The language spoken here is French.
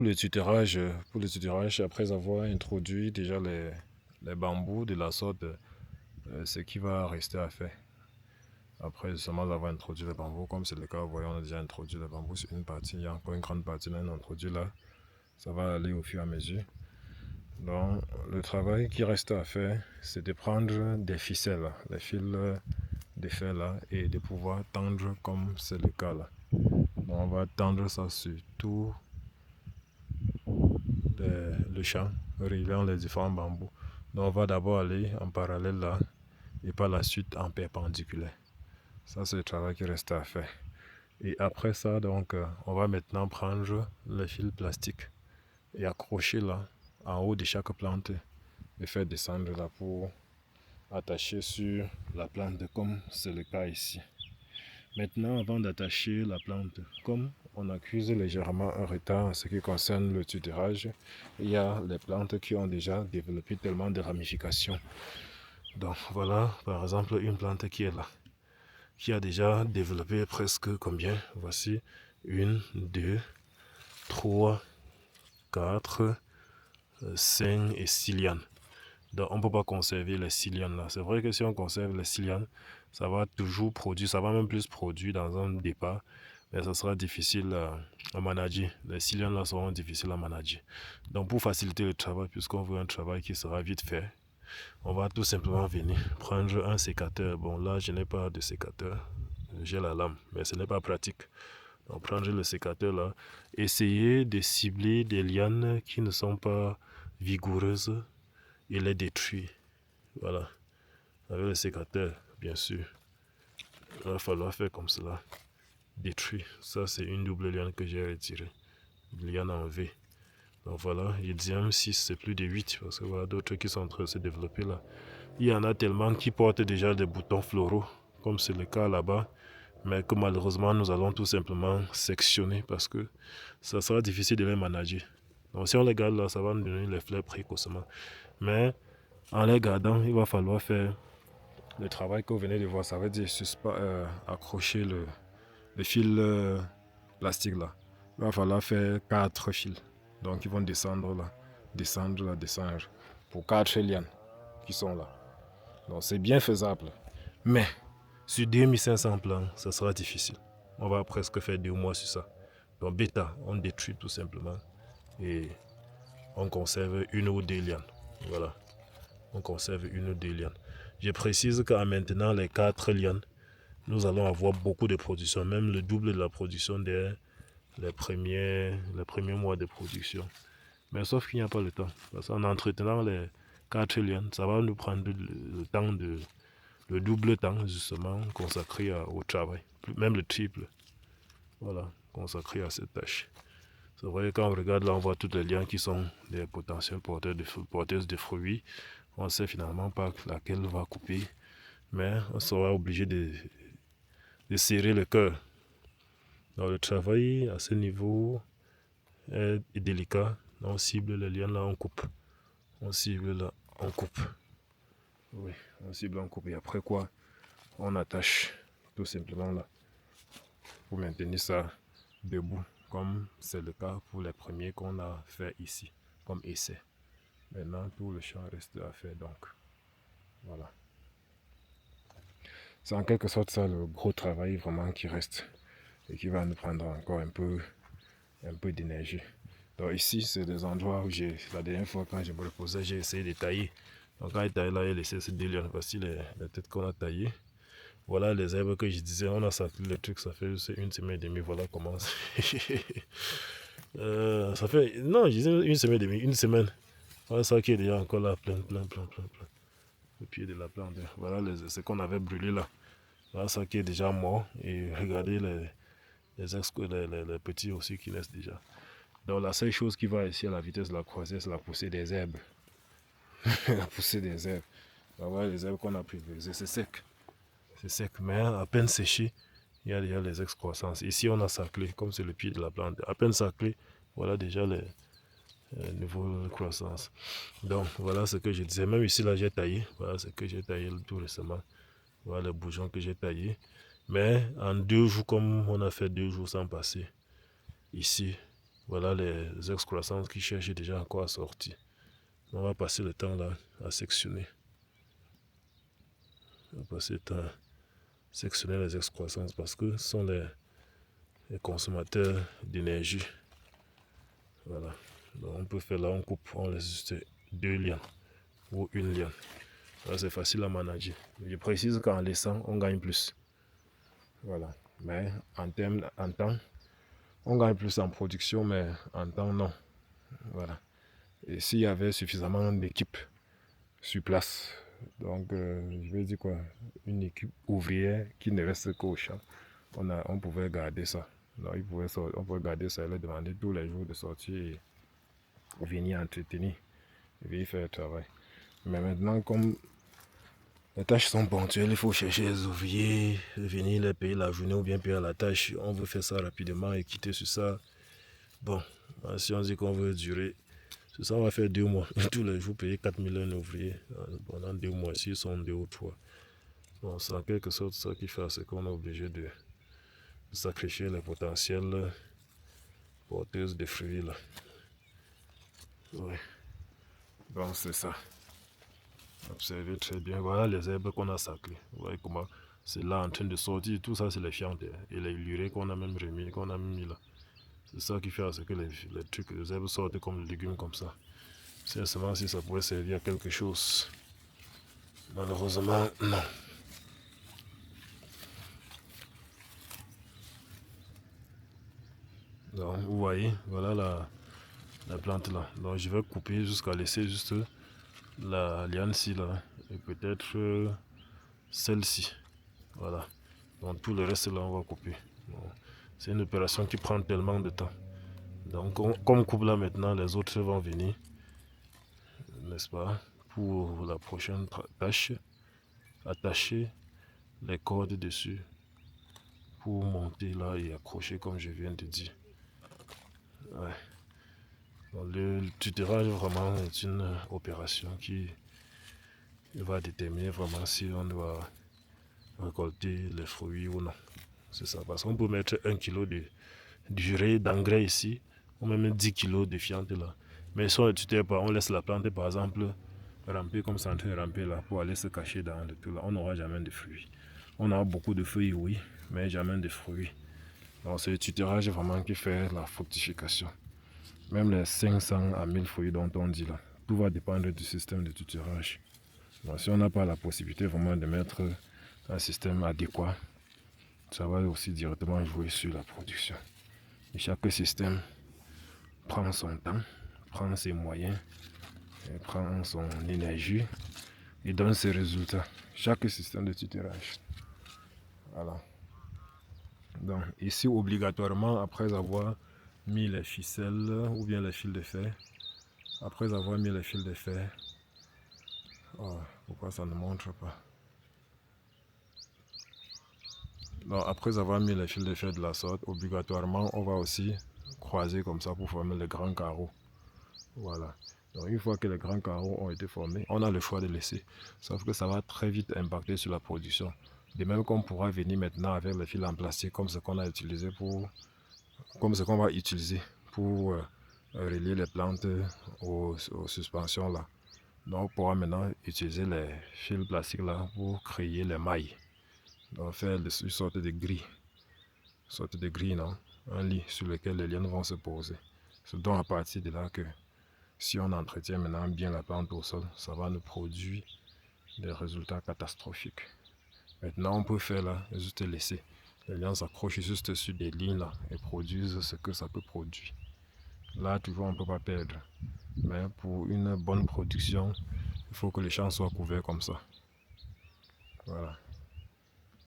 Pour le tutorage, après avoir introduit déjà les bambous de la sorte, ce qui va rester à faire. Après seulement avoir introduit les bambous, comme c'est le cas, vous voyez, on a déjà introduit les bambous sur une partie, il y a encore une grande partie là, introduit là. Ça va aller au fur et à mesure. Donc, le travail qui reste à faire, c'est de prendre des ficelles, les fils de fer là, et de pouvoir tendre comme c'est le cas là. Donc, on va tendre ça sur tout le champ, reliant les différents bambous. Donc, on va d'abord aller en parallèle là, et par la suite en perpendiculaire. Ça, c'est le travail qui reste à faire. Et après ça, donc, on va maintenant prendre les fils plastiques et accrocher là, en haut de chaque plante, et faire descendre là pour attacher sur la plante, comme c'est le cas ici. Maintenant, avant d'attacher la plante, comme on accuse légèrement un retard en ce qui concerne le tutorage, il y a les plantes qui ont déjà développé tellement de ramifications. Donc voilà, par exemple, une plante qui est là, qui a déjà développé presque combien? Voici 1, 2, 3, 4, 5 et 6 lianes. Donc on ne peut pas conserver les 6 lianes là. C'est vrai que si on conserve les 6 lianes, ça va toujours produire, ça va même plus produire dans un départ, mais ça sera difficile à manager. Les 6 lianes là seront difficiles à manager. Donc pour faciliter le travail, puisqu'on veut un travail qui sera vite fait, on va tout simplement venir prendre un sécateur. Bon là je n'ai pas de sécateur, j'ai la lame, mais ce n'est pas pratique. Donc prendre le sécateur là, essayer de cibler des lianes qui ne sont pas vigoureuses et les détruire. Voilà. Avec le sécateur, bien sûr. Il va falloir faire comme cela. Détruire. Ça, c'est une double liane que j'ai retirée. Liane en V. Donc voilà, il dit même 6, c'est plus de 8. Parce que voilà, d'autres qui sont en train de se développer là. Il y en a tellement qui portent déjà des boutons floraux, comme c'est le cas là-bas. Mais que malheureusement, nous allons tout simplement sectionner parce que ça sera difficile de les manager. Donc si on les garde là, ça va nous donner les fleurs précocement. Mais en les gardant, il va falloir faire le travail que vous venez de voir. Ça veut dire accrocher le fil plastique là. Il va falloir faire 4 fils. Donc ils vont descendre là, descendre là, descendre pour 4 lianes qui sont là. Donc c'est bien faisable. Mais sur 2500 plants, ça sera difficile. On va presque faire 2 mois sur ça. Donc bêta, on détruit tout simplement et on conserve 1 ou 2 lianes. Voilà. On conserve 1 ou 2 lianes. Je précise qu'en maintenant les 4 lianes, nous allons avoir beaucoup de production, même le double de la production des les premiers mois de production. Mais sauf qu'il n'y a pas le temps. Parce qu'en entretenant les 4 lianes, ça va nous prendre le temps le double temps justement consacré au travail, même le triple. Voilà, consacré à cette tâche. C'est vrai que quand on regarde là, on voit toutes les lianes qui sont des potentiels porteuses de fruits. On sait finalement pas laquelle va couper, mais on sera obligé de serrer le cœur. Donc le travail à ce niveau est délicat. On cible les lianes là, on coupe. On cible là, on coupe. Oui, on cible, on coupe. Et après quoi, on attache tout simplement là pour maintenir ça debout, comme c'est le cas pour les premiers qu'on a fait ici, comme essai. Maintenant, tout le champ reste à faire, donc voilà. C'est en quelque sorte ça le gros travail vraiment qui reste et qui va nous prendre encore un peu d'énergie. Donc ici, c'est des endroits où la dernière fois quand je me reposais, j'ai essayé de tailler. Donc quand il taille là, il laissé ces 2 lianes. Voici les têtes qu'on a taillées. Voilà les herbes que je disais, on a saclé le truc, ça fait 1 semaine et demie, voilà comment ça fait, non, je disais 1 semaine et demie, 1 semaine. Voilà ça qui est déjà encore là, plein. Au pied de la plante. Voilà ce qu'on avait brûlé là. Voilà ça qui est déjà mort. Et regardez les petits aussi qui naissent déjà. Donc la seule chose qui va ici à la vitesse de la croissance, c'est la poussée des herbes. La poussée des herbes. Voilà les herbes qu'on a pulvérisées, c'est sec. C'est sec, mais à peine séché, il y a déjà les excroissances. Ici, on a saclé, comme c'est le pied de la plante. À peine saclé, voilà déjà les niveaux de croissance. Donc, voilà ce que je disais. Même ici, là, j'ai taillé. Voilà ce que j'ai taillé tout récemment. Voilà les bourgeons que j'ai taillés. Mais en 2 jours, comme on a fait 2 jours sans passer, ici, Voilà les excroissances qui cherchent déjà encore à sortir. On va passer le temps là à sectionner. On va passer le temps à sectionner les excroissances parce que ce sont les consommateurs d'énergie. Voilà. Donc on peut faire là, on coupe, on laisse juste 2 liens ou 1 lien. C'est facile à manager. Je précise qu'en laissant, on gagne plus. Voilà. Mais en temps, on gagne plus en production, mais en temps, non. Voilà. Et s'il y avait suffisamment d'équipes sur place, donc je vais dire quoi, une équipe ouvrière qui ne reste qu'au champ, on pouvait garder ça. Donc, on pouvait garder ça et leur demander tous les jours de sortir et venir entretenir, venir faire le travail. Mais maintenant, comme les tâches sont ponctuelles, il faut chercher les ouvriers, venir les payer la journée ou bien payer la tâche. On veut faire ça rapidement et quitter sur ça. Bon, si on dit qu'on veut durer, sur ça on va faire 2 mois. Tous les jours payer 4 000 un ouvrier. Pendant 2 mois, s'ils sont 2 ou 3. Bon, c'est en quelque sorte ça qui fait, c'est qu'on est obligé de sacrifier les potentiels porteuses de fruits là. Ouais. Donc c'est ça. Observez très bien. Voilà les herbes qu'on a sacrées. Vous voyez comment c'est là en train de sortir. Tout ça, c'est les fientes et les lurets qu'on a même remis, qu'on a mis là. C'est ça qui fait que les trucs, les herbes sortent comme des légumes comme ça. C'est seulement si ça pourrait servir à quelque chose. Malheureusement, non. Donc, vous voyez, voilà la plante là. Donc, je vais couper jusqu'à laisser juste la liane-ci là. Et peut-être celle-ci. Voilà. Donc, tout le reste là, on va couper. Bon. C'est une opération qui prend tellement de temps. Donc, comme on coupe là maintenant, les autres vont venir, n'est-ce pas, pour la prochaine tâche, attacher les cordes dessus pour monter là et accrocher comme je viens de dire. Ouais. Donc, le tutorage vraiment est une opération qui va déterminer vraiment si on doit récolter les fruits ou non. C'est ça, parce qu'on peut mettre 1 kg de d'urée, d'engrais ici, ou même 10 kg de fientes là. Mais si on ne tutelle pas, on laisse la plante par exemple ramper comme c'est en train de ramper là, pour aller se cacher dans le tout là, on n'aura jamais de fruits. On a beaucoup de feuilles, oui, mais jamais de fruits. Donc c'est le tutorage vraiment qui fait la fructification. Même les 500 à 1000 fruits dont on dit là, tout va dépendre du système de tutorage. Donc si on n'a pas la possibilité vraiment de mettre un système adéquat, ça va aussi directement jouer sur la production. Et chaque système prend son temps, prend ses moyens, et prend son énergie et donne ses résultats. Chaque système de tutorage. Voilà. Donc ici obligatoirement, après avoir mis les ficelles ou bien les fils de fer, après avoir mis les fils de fer, oh, pourquoi ça ne montre pas? Donc après avoir mis les fils de fer de la sorte, obligatoirement on va aussi croiser comme ça pour former les grands carreaux. Voilà. Donc une fois que les grands carreaux ont été formés, on a le choix de laisser. Sauf que ça va très vite impacter sur la production. De même qu'on pourra venir maintenant avec les fils en plastique comme ce qu'on a utilisé pour, comme ce qu'on va utiliser pour relier les plantes aux suspensions là. Donc on pourra maintenant utiliser les fils plastiques là pour créer les mailles. Donc faire une sorte de grille. Une sorte de grille, non? Un lit sur lequel les lianes vont se poser. C'est donc à partir de là que si on entretient maintenant bien la plante au sol, ça va nous produire des résultats catastrophiques. Maintenant, on peut faire là, juste laisser. Les lianes s'accrochent juste sur des lignes là et produisent ce que ça peut produire. Là, toujours, on ne peut pas perdre. Mais pour une bonne production, il faut que les champs soient couverts comme ça. Voilà.